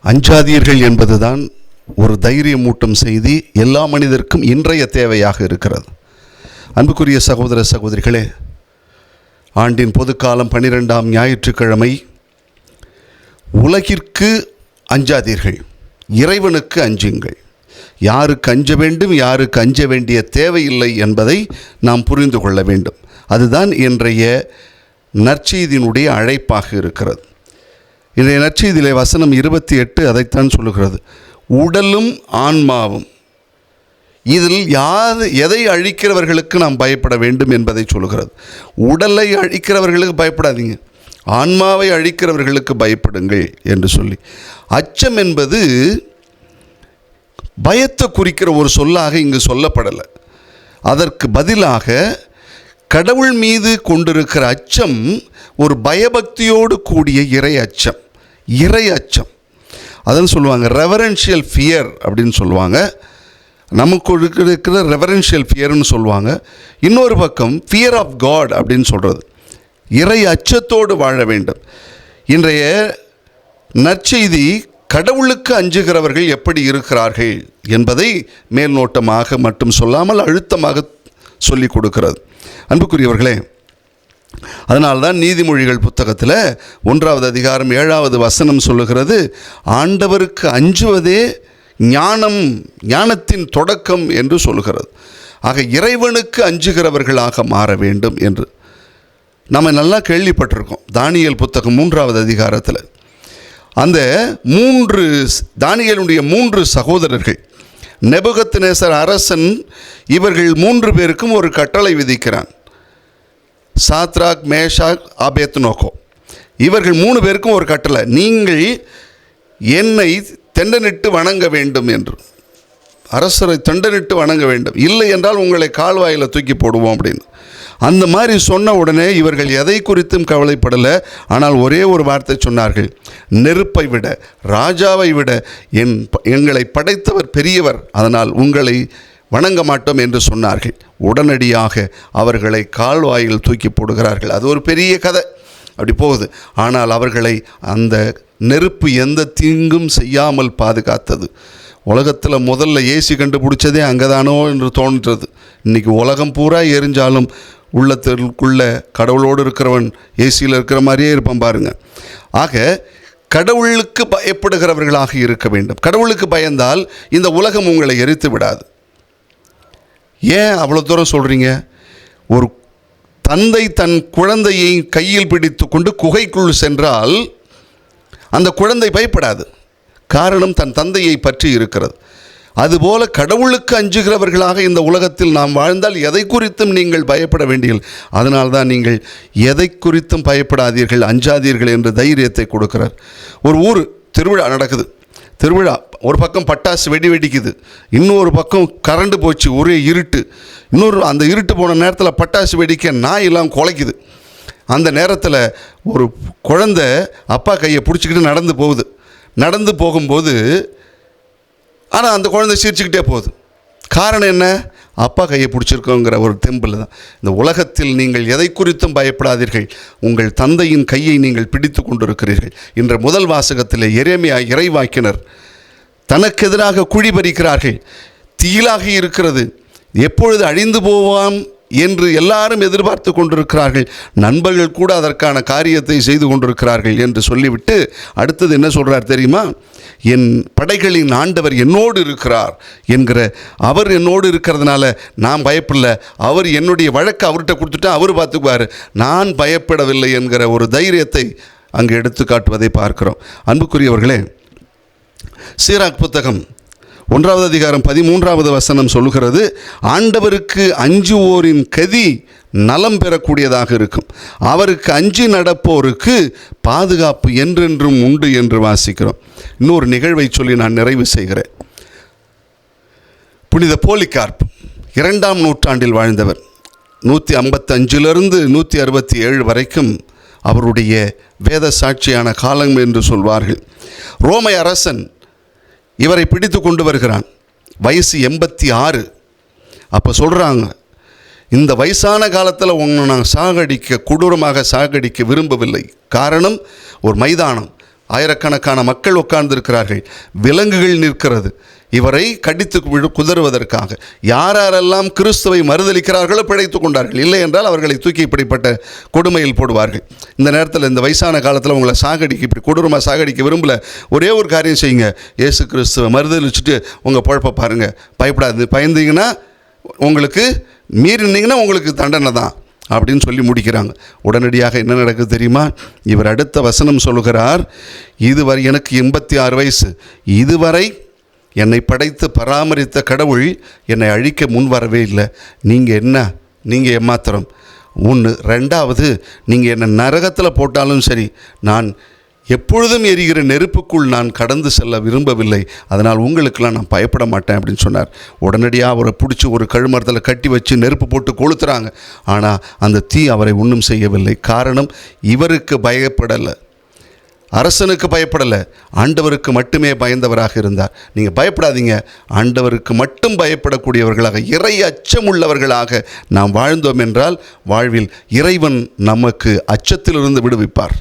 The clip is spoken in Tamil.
அஞ்சாதீர்கள் என்பதுதான் ஒரு தைரியமூட்டும் செய்தி எல்லா மனிதருக்கும் இன்றைய தேவையாக இருக்கிறது. அன்புக்குரிய சகோதர சகோதரிகளே, ஆண்டின் பொதுக்காலம் 12ஆம் ஞாயிற்றுக்கிழமை. உலகிற்கு அஞ்சாதீர்கள், இறைவனுக்கு அஞ்சுங்கள். யாருக்கு அஞ்ச வேண்டும், யாருக்கு அஞ்ச வேண்டிய தேவையில்லை என்பதை நாம் புரிந்து கொள்ள வேண்டும். அதுதான் இன்றைய நற்செய்தியினுடைய அழைப்பாக இருக்கிறது. இன்றைய நற்செய்தியிலே வசனம் 28 அதைத்தான் சொல்லுகிறது. உடலும் ஆன்மாவும், இதில் எதை அழிக்கிறவர்களுக்கு நாம் பயப்பட வேண்டும் என்பதை சொல்லுகிறது. உடலை அழிக்கிறவர்களுக்கு பயப்படாதீங்க, ஆன்மாவை அழிக்கிறவர்களுக்கு பயப்படுங்கள் என்று சொல்லி. அச்சம் என்பது பயத்தை குறிக்கிற ஒரு சொல்லாக இங்கு சொல்லப்படலை. அதற்கு பதிலாக கடவுள் மீது கொண்டிருக்கிற அச்சம் ஒரு பயபக்தியோடு கூடிய இறை அச்சம். இறை அச்சம் அதான் சொல்லுவாங்க ரெவரன்ஷியல் ஃபியர் அப்படின்னு சொல்லுவாங்க. நமக்கு இருக்கிற ரெவரன்ஷியல் ஃபியர்னு சொல்லுவாங்க. இன்னொரு பக்கம் ஃபியர் ஆஃப் காட் அப்படின்னு சொல்கிறது. இறை அச்சத்தோடு வாழ வேண்டும். இன்றைய நற்செய்தி கடவுளுக்கு அஞ்சுகிறவர்கள் எப்படி இருக்கிறார்கள் என்பதை மேல்நோட்டமாக மட்டும் சொல்லாமல் அழுத்தமாக சொல்லிக் கொடுக்கிறது. அன்புக்குரியவர்களே, அதனால்தான் நீதிமொழிகள் புத்தகத்தில் 1வது அதிகாரம் 7வது வசனம் சொல்லுகிறது, ஆண்டவருக்கு அஞ்சுவதே ஞானத்தின் தொடக்கம் என்று சொல்லுகிறது. ஆக இறைவனுக்கு அஞ்சுகிறவர்களாக மாற வேண்டும் என்று நம்ம நல்லா கேள்விப்பட்டிருக்கோம். தானியேல் புத்தகம் 3வது அதிகாரத்தில் அந்த தானியேலுடைய 3 சகோதரர்கள், நெபுகத்நேசர் அரசன் இவர்கள் 3 பேருக்கும் ஒரு கட்டளை விதிக்கிறான். சாத்ராக், மேஷாக், ஆபேத்நேகோ, இவர்கள் 3 பேருக்கும் ஒரு கட்டளை, நீங்கள் என்னை தண்டனிட்டு வணங்க வேண்டும் என்று. அரசரை தண்டனிட்டு வணங்க வேண்டும், இல்லை என்றால் உங்களை கால்வாயில் தூக்கி போடுவோம் அப்படின்னு. அந்த மாதிரி சொன்ன உடனே இவர்கள் எதை குறித்தும் கவலைப்படலை. ஆனால் ஒரே ஒரு வார்த்தை சொன்னார்கள், நெருப்பை விட, ராஜாவை விட எங்களை படைத்தவர் பெரியவர், அதனால் உங்களை வணங்க மாட்டோம் என்று சொன்னார்கள். உடனடியாக அவர்களை கால்வாயில் தூக்கி போடுகிறார்கள். அது ஒரு பெரிய கதை, அப்படி போகுது. ஆனால் அவர்களை அந்த நெருப்பு எந்த தீங்கும் செய்யாமல் பாதுகாத்தது. உலகத்தில் முதல்ல ஏசி கண்டுபிடிச்சதே அங்கே தானோ என்று தோன்றது. இன்றைக்கி உலகம் பூரா எரிஞ்சாலும் உள்ளத்திற்குள்ள கடவுளோடு இருக்கிறவன் ஏசியில் இருக்கிற மாதிரியே இருப்பான் பாருங்கள். ஆக கடவுளுக்கு பயப்படுகிறவர்களாக இருக்க வேண்டும். கடவுளுக்கு பயந்தால் இந்த உலகம் உங்களை எரித்து விடாது. ஏன் அவ்வளோ தூரம் சொல்கிறீங்க? ஒரு தந்தை தன் குழந்தையை கையில் பிடித்து கொண்டு குகைக்குள் சென்றால் அந்த குழந்தை பயப்படாது. காரணம், தன் தந்தையை பற்றி இருக்கிறது. அதுபோல கடவுளுக்கு அஞ்சுகிறவர்களாக இந்த உலகத்தில் நாம் வாழ்ந்தால் எதை குறித்தும் நீங்கள் பயப்பட வேண்டியது. அதனால்தான் நீங்கள் எதை குறித்தும் பயப்படாதீர்கள், அஞ்சாதீர்கள் என்று தைரியத்தை கொடுக்கிறார். ஒரு ஊர் திருவிழா நடக்குது. திருவிழா, ஒரு பக்கம் பட்டாசு வெடிக்குது, இன்னொரு பக்கம் கரண்டு போச்சு, ஒரே இருட்டு. அந்த இருட்டு போன நேரத்தில் பட்டாசு வெடிக்க நாயெல்லாம் குலைக்குது. அந்த நேரத்தில் ஒரு குழந்தை அப்பா கையை பிடிச்சிக்கிட்டு நடந்து போகும்போது ஆனால் அந்த குழந்தை சிரிச்சுக்கிட்டே போகுது. காரணம் என்ன? அப்பா கையை பிடிச்சிருக்கோங்கிற ஒரு தெம்பில் தான். இந்த உலகத்தில் நீங்கள் எதை குறித்தும் பயப்படாதீர்கள், உங்கள் தந்தையின் கையை நீங்கள் பிடித்து கொண்டிருக்கிறீர்கள். இன்ற முதல் வாசகத்தில் எரேமியா இறைவாக்கினர் தனக்கு எதிராக குழி பறிக்கிறார்கள். தீயிலாக இருக்கிறது, எப்பொழுது அழிந்து போவான் என்று எல்லாரும் எதிர்பார்த்து கொண்டிருக்கிறார்கள். நண்பர்கள் கூட அதற்கான காரியத்தை செய்து கொண்டிருக்கிறார்கள் என்று சொல்லிவிட்டு அடுத்தது என்ன சொல்கிறார் தெரியுமா? என் படைகளின் ஆண்டவர் என்னோடு இருக்கிறார் என்கிற, அவர் என்னோடு இருக்கிறதுனால நான் பயப்படல, அவர் என்னுடைய வழக்கை அவர்கிட்ட கொடுத்துட்டா அவர் பார்த்துக்குவார், நான் பயப்படவில்லை என்கிற ஒரு தைரியத்தை அங்கே எடுத்து காட்டுவதை பார்க்கிறோம். அன்புக்குரியவர்களே, சீராக் புத்தகம் 1வது அதிகாரம் 13வது வசனம் சொல்லுகிறது, ஆண்டவருக்கு அஞ்சுவோரின் கதி நலம் பெறக்கூடியதாக இருக்கும், அவருக்கு அஞ்சி நடப்போருக்கு பாதுகாப்பு என்றென்றும் உண்டு என்று வாசிக்கிறோம். இன்னொரு நிகழ்வை சொல்லி நான் நிறைவு செய்கிறேன். புனித போலிகார்ப் 2ஆம் நூற்றாண்டில் வாழ்ந்தவர். 155லிருந்து 167 வரைக்கும் அவருடைய வேத சாட்சியான காலம் என்று சொல்வார்கள். ரோமை அரசன் இவரை பிடித்து கொண்டு வருகிறான். வயசு 86. அப்போ சொல்கிறாங்க, இந்த வயசான காலத்தில் உங்களை நான் கொடூரமாக சாகடிக்க விரும்பவில்லை. காரணம், ஒரு மைதானம், ஆயிரக்கணக்கான மக்கள் உட்கார்ந்திருக்கிறார்கள், விலங்குகள் நிற்கிறது இவரை கடித்து குதறுவதற்காக. யாரெல்லாம் கிறிஸ்துவை மறுதலிக்கிறார்களோ பிழைத்து கொண்டார்கள், இல்லை என்றால் அவர்களை தூக்கி இப்படிப்பட்ட கொடுமையில் போடுவார்கள். இந்த நேரத்தில் இந்த வயசான காலத்தில் உங்களை சாகடிக்க, இப்படி கொடூரமாக சாகடிக்க விரும்பல, ஒரே ஒரு காரியம் செய்யுங்க, இயேசு கிறிஸ்துவை மறுதலிச்சுட்டு உங்கள் பொழப்பை பாருங்கள், பயப்படாது, பயந்தீங்கன்னா உங்களுக்கு, மீறினீங்கன்னா உங்களுக்கு தண்டனை தான் அப்படின்னு சொல்லி முடிக்கிறாங்க. உடனடியாக என்ன நடக்குது தெரியுமா? இவர் அடுத்த வசனம் சொல்லுகிறார், இதுவரை எனக்கு 86 வயசு, இதுவரை என்னை படைத்து பராமரித்த கடவுள் என்னை அழிக்க முன் வரவே இல்லை. நீங்கள் ஏமாத்திரம் ஒன்று. ரெண்டாவது, நீங்கள் என்னை நரகத்தில் போட்டாலும் சரி, நான் எப்பொழுதும் எரிகிற நெருப்புக்குள் நான் கடந்து செல்ல விரும்பவில்லை, அதனால் உங்களுக்கெல்லாம் நான் பயப்பட மாட்டேன் அப்படின்னு சொன்னார். உடனடியாக அவரை பிடிச்சி ஒரு கழுமரத்தில் கட்டி வச்சு நெருப்பு போட்டு கொளுத்துறாங்க. ஆனால் அந்த தீ அவரை ஒன்றும் செய்யவில்லை. காரணம், இவருக்கு பயப்படலை, அரசனுக்கு பயப்படலை, ஆண்டவருக்கு மட்டுமே பயந்தவராக இருந்தார். நீங்கள் பயப்படாதீங்க, ஆண்டவருக்கு மட்டும் பயப்படக்கூடியவர்களாக, இறை அச்சமுள்ளவர்களாக நாம் வாழ்ந்தோம் என்றால் வாழ்வில் இறைவன் நமக்கு அச்சத்திலிருந்து விடுவிப்பார்.